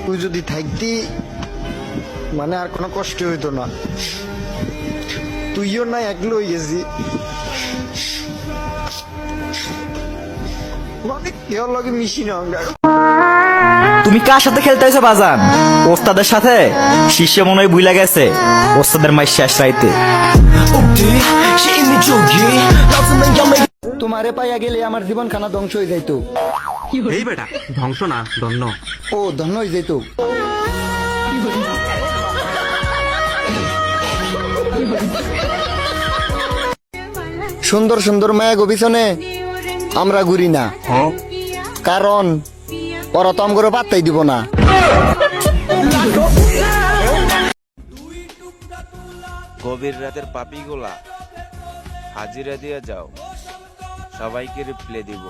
তুই যদি থাকতি মানে আর কোনো কষ্ট হইতো না। তুইও না একলো হয়ে গেছি, মানে কেউ লগে মিশি না। তুমি কার সাথে খেলতে হয়েছো বাজান? ওস্তাদের সাথে? শিষ্য মনে হয় বুইলা গেছে ওস্তাদের মাই শেষ রাইতে। তোমারে পাইয়া গেলে আমার জীবন খানা ধ্বংস হয়ে যাইতো। এই বেটা ধ্বংস না ধন্য। ও ধন্য হয়ে যাইতো। সুন্দর সুন্দর মায়া গো পিছনে আমরা ঘুরি না, কারণ ওরা তো আমগরে পাত্তাই দিব না। গভীর রাতের পাপিগুলা হাজিরা দিয়ে যাও, সবাইকে রিপ্লে দিব।